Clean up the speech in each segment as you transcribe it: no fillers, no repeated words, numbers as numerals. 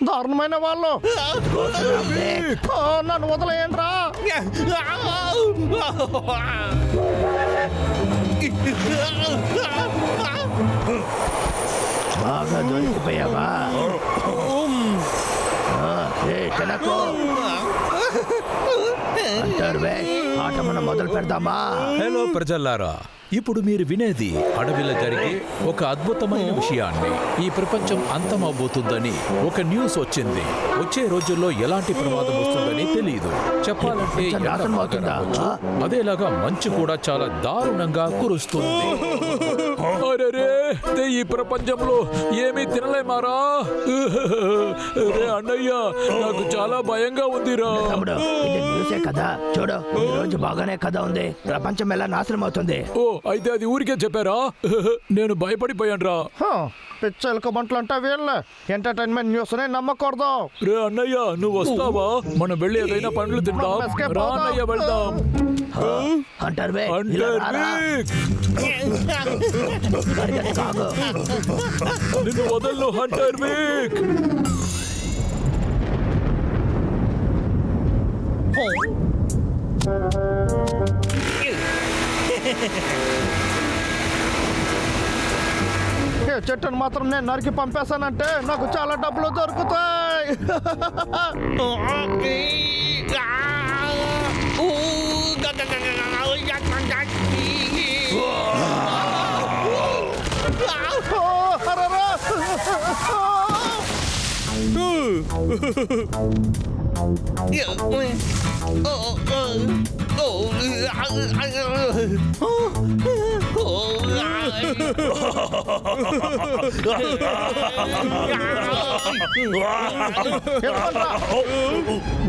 దారుణమైన వాళ్ళు నన్ను వదిలేయండిరా. బాగా దొరికిపోయావా? ఆట మనం మొదలు పెడదామా? హలో ప్రజల్లారా, ఇప్పుడు మీరు వినేది అడవిలో జరిగే ఒక అద్భుతమైన విషయాన్ని. ఈ ప్రపంచం అంతమవుతుందని ఒక న్యూస్ వచ్చింది. వచ్చే రోజుల్లో ఎలాంటి ప్రమాదం వస్తుందని తెలియదు. చెప్పాలంటే అదేలాగా మంచు కూడా చాలా దారుణంగా కురుస్తుంది. అరే, ఈ ప్రపంచంలో ఏమీ తినలేమారా? అన్నయ్య, నాకు చాలా భయంగా ఉందిరా. న్యూసే కదా, చూడు ఈ రోజు బాగానే కదా ఉంది. ప్రపంచం ఎలా నాశనం అవుతుంది. ఓ, అయితే అది ఊరికే చెప్పారా? నేను భయపడిపోయాను రా. పిచ్చలక బంట్లు అంటే వీళ్ళే ఎంటర్టైన్మెంట్ న్యూస్ నే నమ్మకూడదు. రే అన్నయ్య, నువ్వు వస్తావా? మనం వెళ్ళి ఏదైనా పండ్లు తింటాం. రా అన్నయ్య, వెళ్దాం. నిన్ను వదలను హంటర్ వీక్. చెట్టును మాత్రం నేను నరికి పంపేశానంటే నాకు చాలా డబ్బులు దొరుకుతాయి.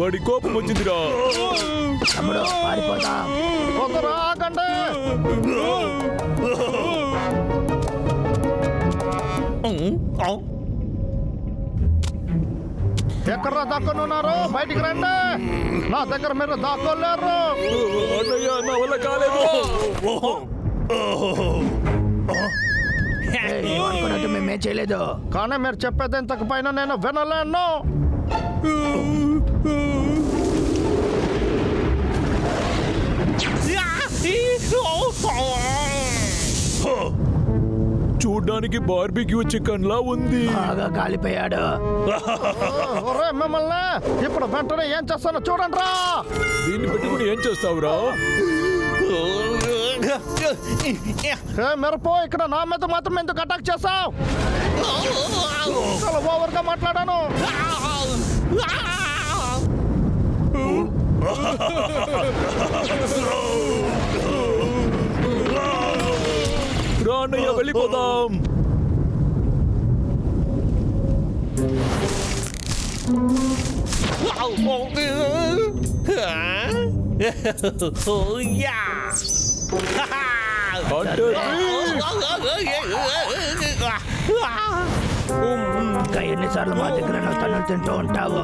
వాడి కోపం వచ్చిందిరా. ఆగండి. ఎక్కడ దాక్కున్నారు? బయటికి రండి. నా దగ్గర మీరు దాక్కోలేరు. అన్నయ్య, నా వల్ల కాలేదు. మేమే చేయలేదు, కానీ మీరు చెప్పేది ఇంతకు పైన నేను వినలేను. చూడ్డానికి బార్బిక్యూ చికెన్ లా ఉంది. బాగా కాలిపోయాడు. మిమ్మల్ని ఇప్పుడు వెంటనే ఏం చేస్తానో చూడండి రా. దీన్ని పెట్టుకుని ఏం చేస్తావురా? మిరపో, ఇక్కడ నా మీద మాత్రం ఎందుకు అటాక్ చేస్తావు? చాలా ఓవర్గా మాట్లాడాను. రా అన్నయ్య, వెళ్ళిపోదాం. ఇంకా ఎన్నిసార్లు మా దగ్గర తన్నులు తింటూ ఉంటావు?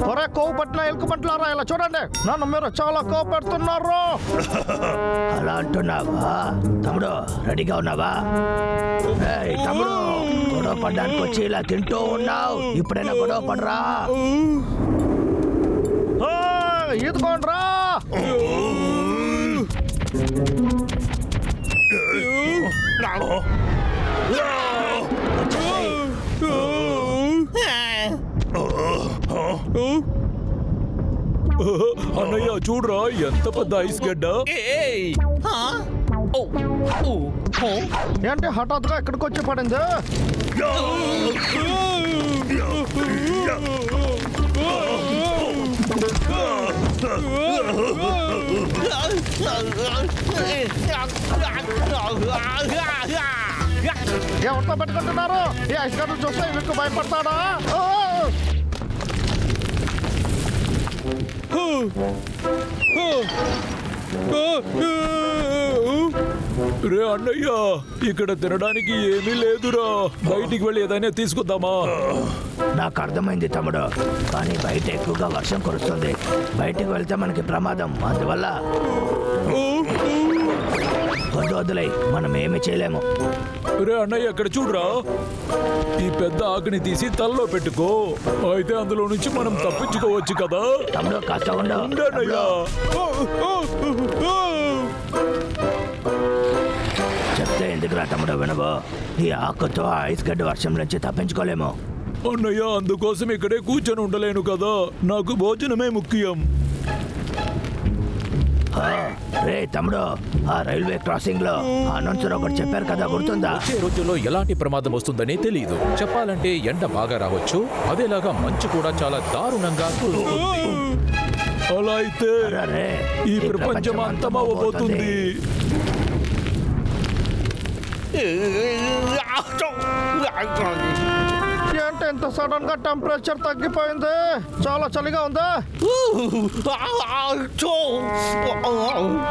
ఒరే కొవ్వు పట్టిన ఎలుక పట్లారా, ఇలా చూడండి. నన్ను మీరు చాలా కొవ్వు పెడుతున్నారు. అలా అంటున్నావా? తమ్ముడు, రెడీగా ఉన్నావా? తమ్ముడు, గొడవ పడ్డానికి వచ్చి ఇలా తింటూ ఉన్నావు. ఇప్పుడైనా గొడవ పడరా. ఈదుకోండ్రా. అన్నయ్య, చూడరా ఎంత పెద్ద ఐస్ గడ్డ. ఏంటి హఠాత్తుగా ఇక్కడికి వచ్చి పడింది? ఎవరితో పెట్టుకుంటున్నారు? ఈ ఐస్ గడ్డలు చూస్తే మీకు భయపడతాడా? రే అన్నయ్య, ఇక్కడ తినడానికి ఏమీ లేదురా. బయటికి వెళ్ళి ఏదైనా తీసుకుందామా? నాకు అర్థమైంది తమ్ముడు, కానీ బయట ఎక్కువగా వర్షం కురుస్తుంది. బయటికి వెళ్తే మనకి ప్రమాదం. అందువల్ల వద్దు వదిలే, మనం ఏమి చేయలేము. రే అన్నయ్య అక్కడ చూడరా, ఈ పెద్ద ఆకుని తీసి తలలో పెట్టుకో, అయితే అందులో నుంచి మనం తప్పించుకోవచ్చు కదా. తమ్ముడు కాస్త ఉండు. ఉండన్నయ్యా. చెప్తే ఎందుకురా తమ్ముడు వినవో? ఈ ఆకుతో ఆ ఐస్ గడ్డ వర్షం నుంచి తప్పించుకోలేము. అన్నయ్య అందుకోసం ఇక్కడే కూర్చొని ఉండలేను కదా, నాకు భోజనమే ముఖ్యం. రే తమ్ముడు, ఆ రైల్వే క్రాసింగ్ లో అనౌన్సర్ ఒకటి చెప్పారు కదా, గుర్తుందా? వచ్చే రోజుల్లో ఎలాంటి ప్రమాదం వస్తుందని తెలియదు. చెప్పాలంటే ఎండ బాగా రావచ్చు, అదేలాగా మంచు కూడా చాలా దారుణంగా కురుస్తుంది. అలా అయితే అరే, ఈ ప్రపంచం అంతమవబోతుంది. ఏంటి ఇంత సడన్ గా టెంపరేచర్ తగ్గిపోయింది? చాలా చలిగా ఉందా?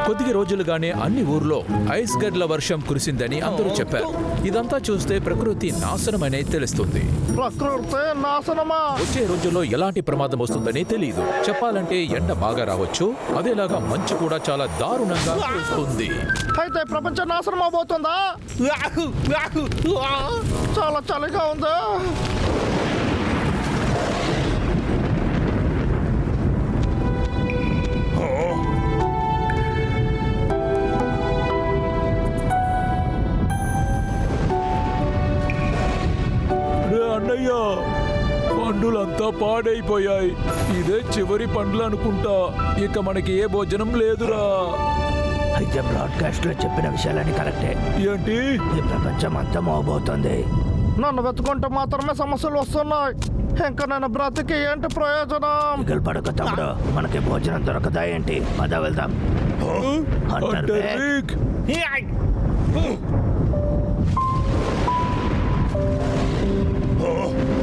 కొద్ది రోజులుగానే అన్ని ఊర్లో ఐస్ గడ్ల వర్షం కురిసిందని అందరూ చెప్పారు. ఇదంతా చూస్తే ప్రకృతి నాశనమనే తెలుస్తుంది. ప్రకృతి నాశనమా? వచ్చే రోజుల్లో ఎలాంటి ప్రమాదం వస్తుందని తెలియదు. చెప్పాలంటే ఎండ బాగా రావచ్చు, అదేలాగా మంచు కూడా చాలా దారుణంగా కురుస్తుంది. అయితే ప్రపంచ నాశనం అవబోతుందా? చాలా చలిగా ఉందా? రే అన్నయ్య, పండ్లంతా పాడైపోయాయి. ఇదే చివరి పండ్లు అనుకుంటా, ఇక మనకి ఏ భోజనం లేదురా. అయితే బ్రాడ్కాస్ట్ లో చెప్పిన విషయాలన్నీ కరెక్టే. ఏంటి? ఈ ప్రపంచం అంతం అవబోతుంది. నన్ను వెతుకుంటే మాత్రమే సమస్యలు వస్తున్నాయి. ఇంకా నేను బ్రతికి ఏంటి ప్రయోజనం? మిగులు పడక తమ్ముడు, మనకి భోజనం దొరకదా ఏంటి? పద వెళ్దాం. Hunter hunter back. విక్.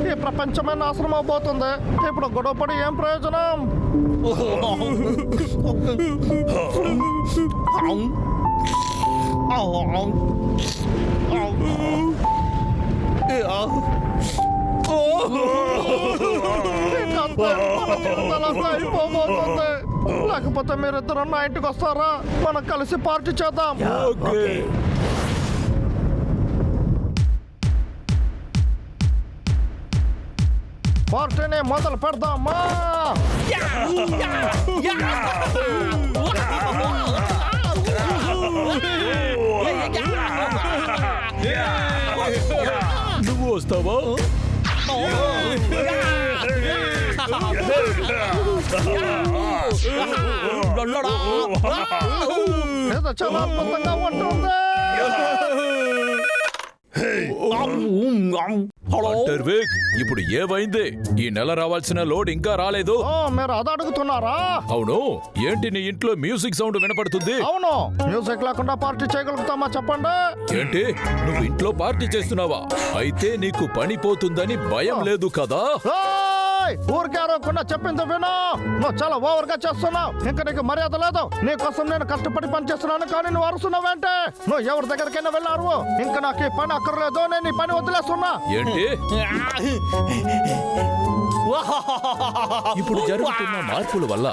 ఈ ప్రపంచమే నాశనం అవబోతుంది. ఇప్పుడు గొడవపడి ఏం ప్రయోజనం? అయిపోబోతుంది. లేకపోతే మీరిద్దరు నా ఇంటికి వస్తారా? మనం కలిసి పార్టీ చేద్దాం. Yeah, okay. ఓకే. పార్టీని మొదలు పెడదామా? నువ్వు వస్తావా? ఏదో చాలా అద్భుతంగా ఉంటుంది. హంటర్ విక్, ఇప్పుడు ఏమైంది? ఈ నెల రావాల్సిన లోడ్ ఇంకా రాలేదు. ఓ, మీరు అది అడుగుతున్నారా? అవును, ఏంటి నీ ఇంట్లో మ్యూజిక్ సౌండ్ వినపడుతుంది? అవును, మ్యూజిక్ లేకుండా పార్టీ చేయగలుగుతామా చెప్పండి? ఏంటి, నువ్వు ఇంట్లో పార్టీ చేస్తున్నావా? అయితే నీకు పని పోతుందని భయం లేదు కదా? ఏయ్, ఊరికే అరవకుండా చెప్పింది విను. నువ్వు చాలా ఓవర్ గా చేస్తున్నావు. ఇంకా నీకు మర్యాద లేదు. నీకోసం నేను కష్టపడి పని చేస్తున్నాను, కానీ నువ్వు అరుస్తున్నావేంటే? నువ్వు ఎవరి దగ్గరికైనా వెళ్ళారు. ఇంకా నాకు ఈ పని అక్కర్లేదు, నేను ఈ పని వదిలేస్తున్నా. ఏంటి? ఇప్పుడు జరుగుతున్న మార్పుల వల్ల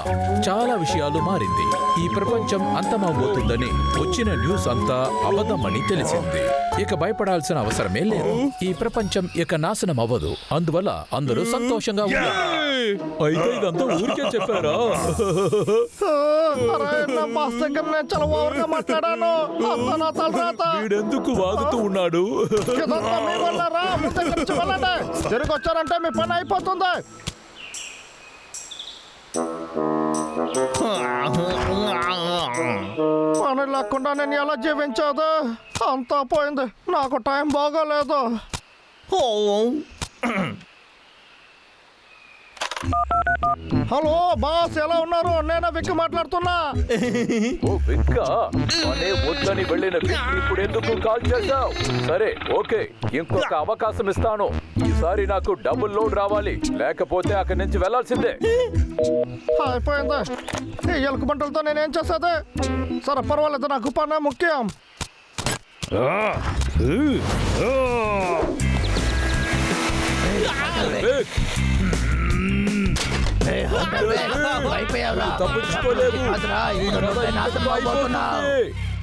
చాలా విషయాలు మారింది. ఈ ప్రపంచం అంతమవబోతుందని వచ్చిన న్యూస్ అంతా అబద్ధమని తెలిసింది. ఇక భయపడాల్సిన అవసరమే లేదు. ఈ ప్రపంచం ఇక నాశనం అవ్వదు. అందువల్ల అందరూ సంతోషంగా ఉన్నారు. అయితే ఇదంతా ఊరికే చెప్పారా? అరే, నా బాస్ దగ్గర నేను చాలా ఓవర్ గా మాట్లాడాను. అంతా నా తలరాత. వీడెందుకు వాగుతూ ఉన్నాడు? ఇదంతా మీ వల్లరా? మీ దగ్గర నుంచి వెళ్ళండి. తిరిగి వచ్చారంటే మీ పని అయిపోతుంది. పని లేకుండా నేను ఎలా జీవించాదు? అంతా పోయింది. నాకు టైం బాగోలేదు. హలో బాస్, ఎలా ఉన్నారు? నేను విక్కి మాట్లాడుతున్నా. ఓ విక్క, అనే వద్దని వెళ్ళిన విక్ ఇప్పుడు ఎందుకు కాల్ చేశావు? సరే ఓకే, ఇంకొక అవకాశం ఇస్తాను. ఈసారి నాకు డబుల్ లోడ్ రావాలి, లేకపోతే అక్కడి నుంచి వెళ్లాల్సిందే. అయిపోయింది. ఈ ఎలుక బంటలతో నేనేం చేసేది? సరే పర్వాలేదు, నాకు పని ముఖ్యం. విక్, అయిపోయావురా. తప్పించుకోలేవు. కాదురా, ఈ ఇప్పుడు కథ నువ్వే నాశనం ఇంతటితో అవబోతున్నావు. అయిపోతుంది.